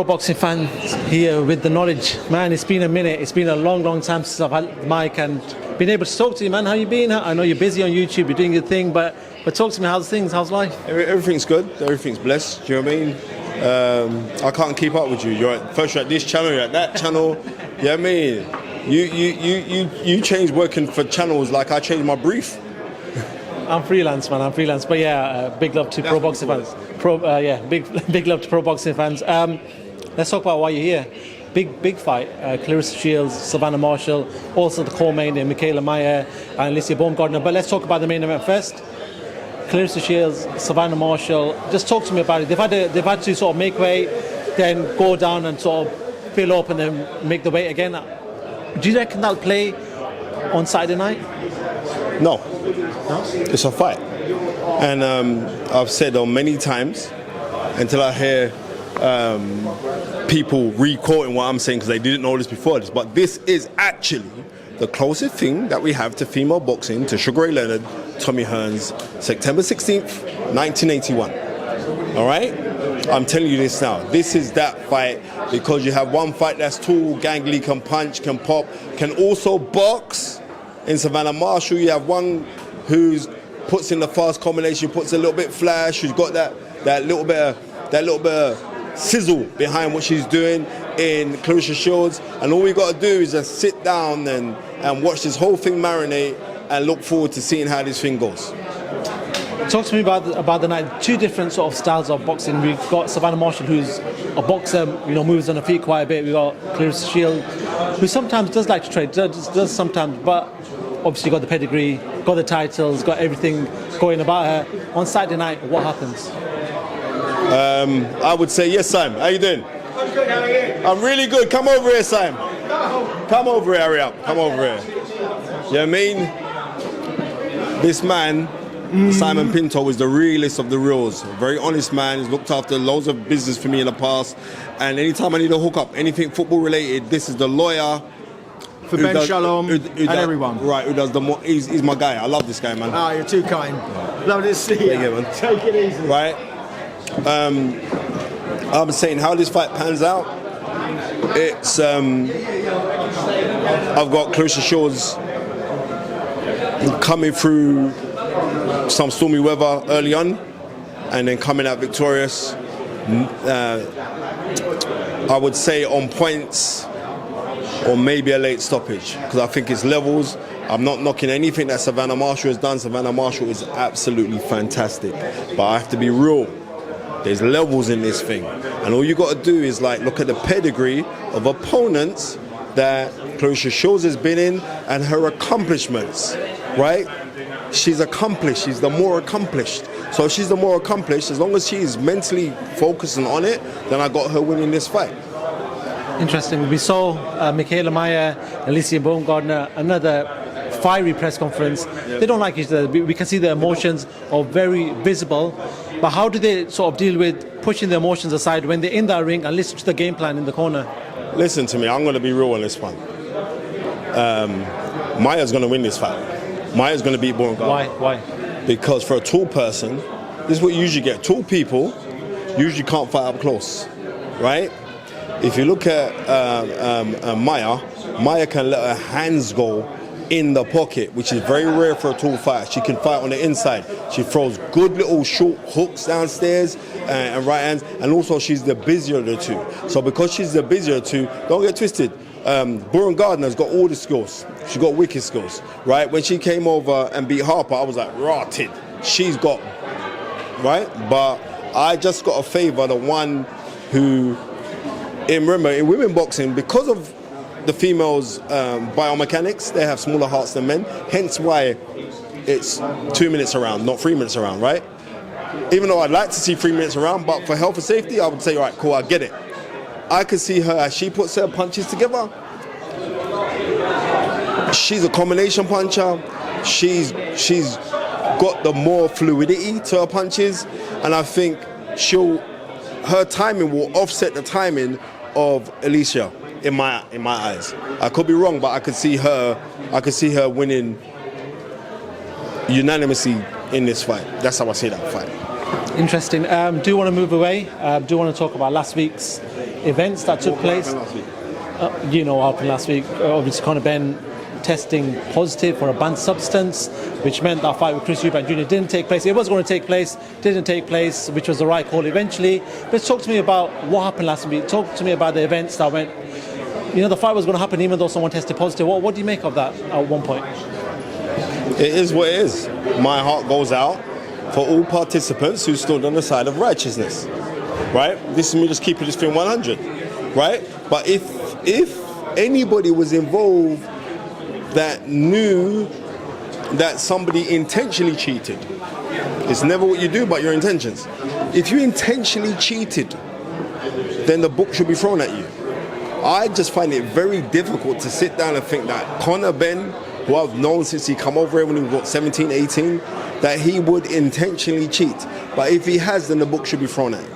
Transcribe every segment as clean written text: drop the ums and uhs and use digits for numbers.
boxing fans here with the knowledge. Man, it's been a minute. It's been a long time since I've had the mic and been able to talk to you, man. How you been? I know you're busy on YouTube, you're doing your thing, but talk to me. How's things? How's life? Everything's good. Everything's blessed. Do you know what I mean? I can't keep up with you. You're at this channel, you're at that channel. You know what I mean? You change working for channels like I changed my brief. I'm freelance, man. I'm freelance. But yeah, big love to pro boxing fans. Big love to pro boxing fans. Let's talk about why you're here. Big fight. Claressa Shields, Savannah Marshall, also the core main in Michaela Mayer and Alicia Baumgartner. But let's talk about the main event first. Claressa Shields, Savannah Marshall. Just talk to me about it. They've had to sort of make weight, then go down and sort of fill up and then make the weight again. Do you reckon that'll play on Saturday night? No. It's a fight. And I've said on many times, until I hear people re-quoting what I'm saying because they didn't know this before this, but this is actually the closest thing that we have to female boxing, to Sugar Ray Leonard, Tommy Hearns, September 16th, 1981. All right? I'm telling you this now. This is that fight because you have one fight that's tall, gangly, can punch, can pop, can also box. In Savannah Marshall, you have one who's puts in the fast combination, puts a little bit flash, who's got that little bit of sizzle behind what she's doing in Claressa Shields. And all we got to do is just sit down and watch this whole thing marinate and look forward to seeing how this thing goes. Talk to me about the night. Two different sort of styles of boxing. We've got Savannah Marshall, who's a boxer, moves on her feet quite a bit. We've got Claressa Shields, who sometimes does like to trade, does sometimes, but obviously got the pedigree, got the titles, got everything going about her. On Saturday night, what happens? I would say, yes, Simon. How you doing? I'm good, how are you? I'm really good. Come over here, Simon. Come over here, hurry up. Come over here. You know what I mean? This man, Simon Pinto, is the realest of the reals. A very honest man. He's looked after loads of business for me in the past. And anytime I need a hookup, anything football related, this is the lawyer. For Ben Shalom and everyone. Right, who does the more, he's my guy. I love this guy, man. Ah, you're too kind. Lovely to see you. Man. Take it easy. Right. I'm saying how this fight pans out. It's I've got Claressa Shields coming through some stormy weather early on, and then coming out victorious. I would say on points, or maybe a late stoppage, because I think it's levels. I'm not knocking anything that Savannah Marshall has done. Savannah Marshall is absolutely fantastic, but I have to be real. There's levels in this thing, and all you got to do is look at the pedigree of opponents that Claressa Shields has been in and her accomplishments, right? She's accomplished. She's the more accomplished. So if she's the more accomplished, as long as she's mentally focusing on it, then I got her winning this fight. Interesting. We saw Michaela Mayer, Alicia Baumgartner, another fiery press conference. They don't like each other. We can see the emotions are very visible. But how do they sort of deal with pushing the emotions aside when they're in that ring and listen to the game plan in the corner? Listen to me. I'm going to be real on this one. Maya's going to win this fight. Maya's going to beat Baumgartner. Why? Because for a tall person, this is what you usually get. Tall people usually can't fight up close, right? If you look at Maya can let her hands go in the pocket, which is very rare for a tall fighter. She can fight on the inside. She throws good little short hooks downstairs and right hands, and also she's the busier of the two. So because she's the busier of the two, don't get twisted. Baumgartner's got all the skills. She got wicked skills, right? When she came over and beat Harper, I was like, rotted. She's got, right? But I just got to favour the one who, remember, in women boxing, because of the females' biomechanics, they have smaller hearts than men, hence why it's 2 minutes around, not 3 minutes around, right? Even though I'd like to see 3 minutes around, but for health and safety, I would say, all right, cool, I get it. I could see her as she puts her punches together. She's a combination puncher. She's got the more fluidity to her punches, and I think her timing will offset the timing of Alicia in my eyes. I could be wrong, but I could see her winning unanimously in this fight. That's how I see that fight. Interesting. Do want to move away. Do want to talk about last week's events that took place. You know what happened last week. Obviously, Conor Benn testing positive for a banned substance, which meant that fight with Chris Eubank Jr. didn't take place. It was going to take place, didn't take place, which was the right call eventually. But talk to me about what happened last week. Talk to me about the events that went. You know, the fight was going to happen even though someone tested positive. What do you make of that at one point? It is what it is. My heart goes out for all participants who stood on the side of righteousness, right? This is me just keeping this thing 100, right? But if anybody was involved that knew that somebody intentionally cheated, it's never what you do but your intentions. If you intentionally cheated, then the book should be thrown at you. I just find it very difficult to sit down and think that Conor Benn, who I've known since he come over here when he was 17, 18, that he would intentionally cheat. But if he has, then the book should be thrown at him.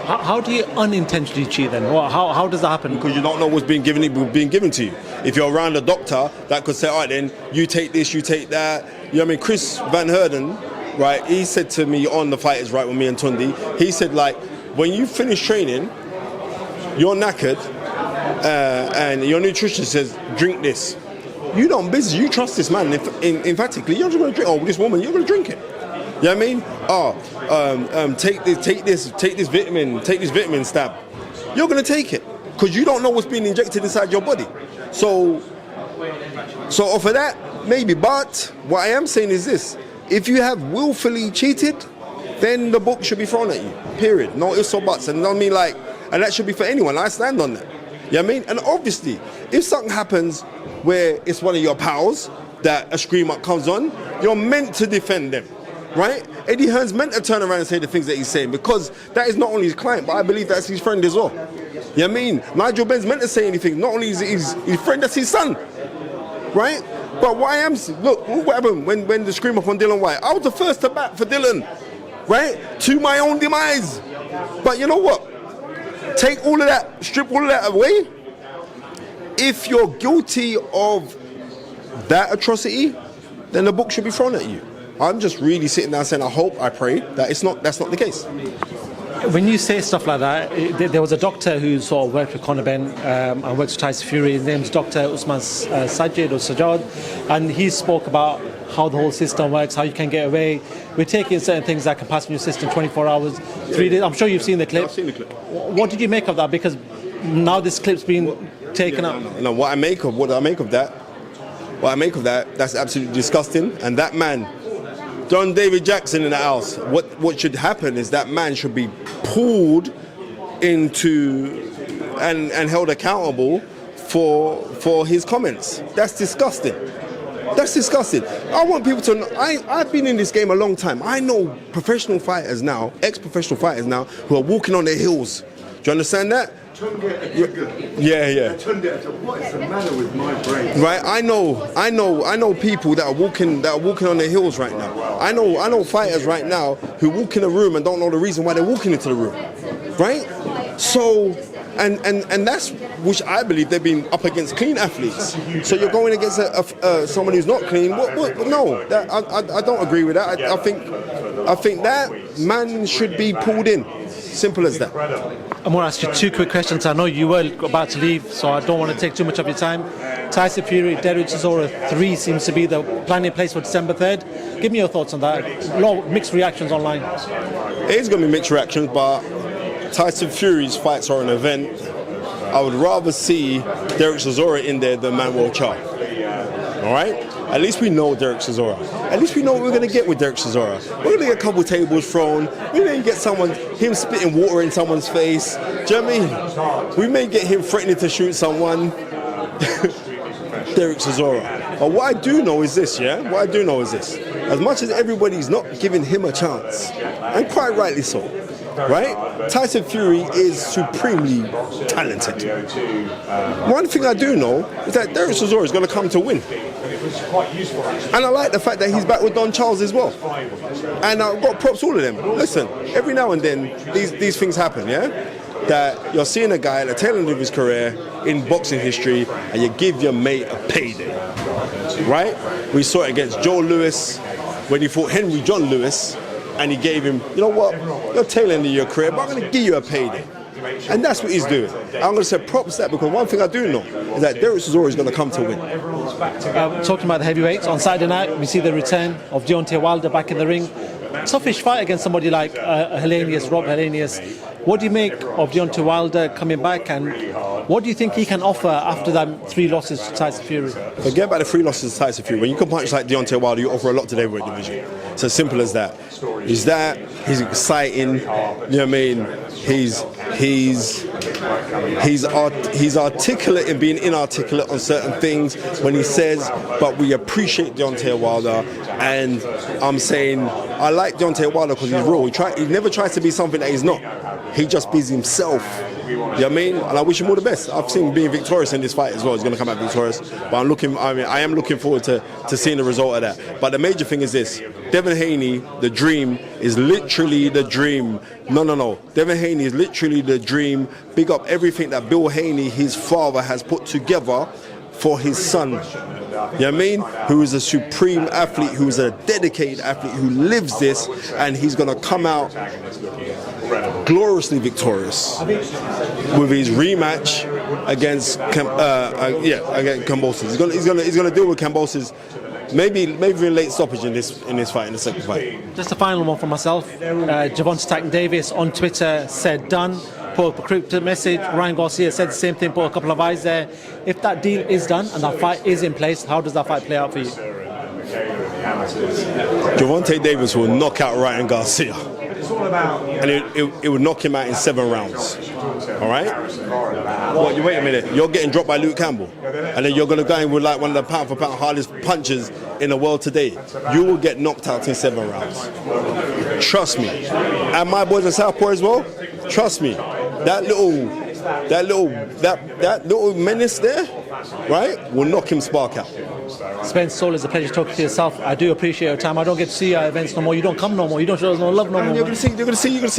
How do you unintentionally cheat then? How does that happen? Because you don't know what's being given to you. If you're around a doctor that could say, all right then, you take this, you take that. You know what I mean? Chris Van Herden, right, he said to me on The Fight Is Right with me and Tundi, he said, like, when you finish training, you're knackered, and your nutritionist says, drink this. You don't business, you trust this man. Emphatically, you're just going to drink. Oh, this woman, you're going to drink it. You know what I mean? Oh, take this vitamin stab. You're going to take it because you don't know what's being injected inside your body. So off of that, maybe. But what I am saying is this: if you have willfully cheated, then the book should be thrown at you. Period. No ifs or buts. And I mean, like, and that should be for anyone. I stand on that. You know what I mean? And obviously, if something happens where it's one of your pals that a scream up comes on, you're meant to defend them, right? Eddie Hearn's meant to turn around and say the things that he's saying because that is not only his client, but I believe that's his friend as well. You know what I mean? Nigel Benn's meant to say anything. Not only is his friend, that's his son, right? But what I am, look, what happened when the scream up on Dylan White? I was the first to bat for Dylan, right? To my own demise. But you know what? Take all of that, strip all of that away. If you're guilty of that atrocity, then the book should be thrown at you. I'm just really sitting there saying, I hope, I pray that that's not the case. When you say stuff like that, there was a doctor who sort of worked with Conor Benn and worked with Tyson Fury. His name's Dr. Usman Sajjad or Sajjad, and he spoke about how the whole system works, how you can get away. We're taking certain things that can pass in your system 24 hours, 3 days. I'm sure you've seen the clip. I've seen the clip. What did you make of that? Because now this clip's been taken up. No, what I make of that, that's absolutely disgusting. And that man, John David Jackson in the house, what should happen is that man should be pulled into and held accountable for his comments. That's disgusting. That's disgusting. I want people to know, I've been in this game a long time. I know professional fighters now, ex-professional fighters now, who are walking on their heels. Do you understand that? Yeah. What is the matter with my brain? Right, I know people that are walking on their heels right now. I know fighters right now who walk in a room and don't know the reason why they're walking into the room. Right? So and that's which I believe they've been up against clean athletes. So you're going against someone who's not clean. No, I don't agree with that. I think that man should be pulled in. Simple as that. I'm going to ask you 2 quick questions. I know you were about to leave, so I don't want to take too much of your time. Tyson Fury, Derek Chisora 3 seems to be the plan in place for December 3rd. Give me your thoughts on that. A lot of mixed reactions online. It is going to be mixed reactions, but Tyson Fury's fights are an event. I would rather see Derek Chisora in there than Manuel Charr. All right? At least we know Derek Chisora. At least we know what we're going to get with Derek Chisora. We're going to get a couple tables thrown. We may get him spitting water in someone's face. Do you know what I mean? We may get him threatening to shoot someone. Derek Chisora. But what I do know is this, as much as everybody's not giving him a chance, and quite rightly so, right? Tyson Fury is supremely talented. One thing I do know is that Derek Chisora is going to come to win. And I like the fact that he's back with Don Charles as well. And I've got props all of them. Listen, every now and then these things happen, yeah? That you're seeing a guy at the tail end of his career in boxing history and you give your mate a payday, right? We saw it against Joe Lewis when he fought Henry John Lewis, and he gave him, you know what, you're tail end of your career, but I'm going to give you a payday. And that's what he's doing. I'm going to say props to that, because one thing I do know is that Derek Chisora is going to come to win. Talking about the heavyweights, on Saturday night we see the return of Deontay Wilder back in the ring. Toughish fight against somebody like Rob Helenius. What do you make of Deontay Wilder coming back, and what do you think he can offer after them 3 losses to Tyson Fury? Forget about the 3 losses to Tyson Fury. When you can punch like Deontay Wilder, you offer a lot to the heavyweight division. It's as simple as that. He's exciting, you know what I mean? He's articulate in being inarticulate on certain things when he says, but we appreciate Deontay Wilder. And I'm saying I like Deontay Wilder because he's raw. He never tries to be something that he's not. He just be himself. You know what I mean? And I wish him all the best. I've seen him being victorious in this fight as well. He's going to come out victorious. But I am looking forward to seeing the result of that. But the major thing is this. Devin Haney, the dream, is literally the dream. No. Devin Haney is literally the dream. Big up everything that Bill Haney, his father, has put together for his son. You know what I mean? Who is a supreme athlete, who is a dedicated athlete, who lives this, and he's going to come out gloriously victorious with his rematch against Kambosos. He's going to deal with Kambosos. Maybe in late stoppage in this fight, in the second fight. Just a final one for myself. Javante Tank Davis on Twitter said done. Put a cryptic message. Ryan Garcia said the same thing. Put a couple of eyes there. If that deal is done and that fight is in place, how does that fight play out for you? Javante Davis will knock out Ryan Garcia. And it would knock him out in 7 rounds. All right? What? You wait a minute. You're getting dropped by Luke Campbell, and then you're going to go in with like one of the pound-for-pound hardest punches in the world today. You will get knocked out in 7 rounds. Trust me. And my boys in Southport as well. Trust me. That little menace there, right, will knock him spark out. Spence Soul, it's a pleasure talking to yourself. I do appreciate your time. I don't get to see your events no more. You don't come no more. You don't show us no love no more. You're gonna see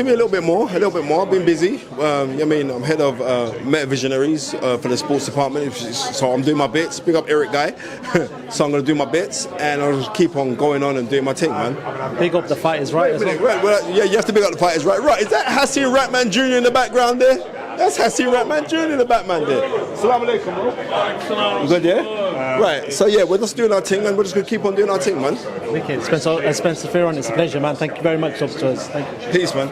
me a little bit more. I've been busy. I'm head of Meta Visionaries for the sports department, so I'm doing my bits. Big up Eric Guy. So I'm gonna do my bits, and I'll just keep on going on and doing my thing, man. Big up the fighters, right? As well. Right, yeah, you have to big up the fighters, right? Right. Is that Hassi Ratman Jr. in the background there? That's Hassi Ratman Jr. in the background there. Assalamu alaikum, bro. You good, yeah? Right. So yeah, we're just doing our thing, and we're just gonna keep on doing our thing, man. Wicked. Spencer Fearon, it's a pleasure, man. Thank you very much, to us. Thank you. Peace, man.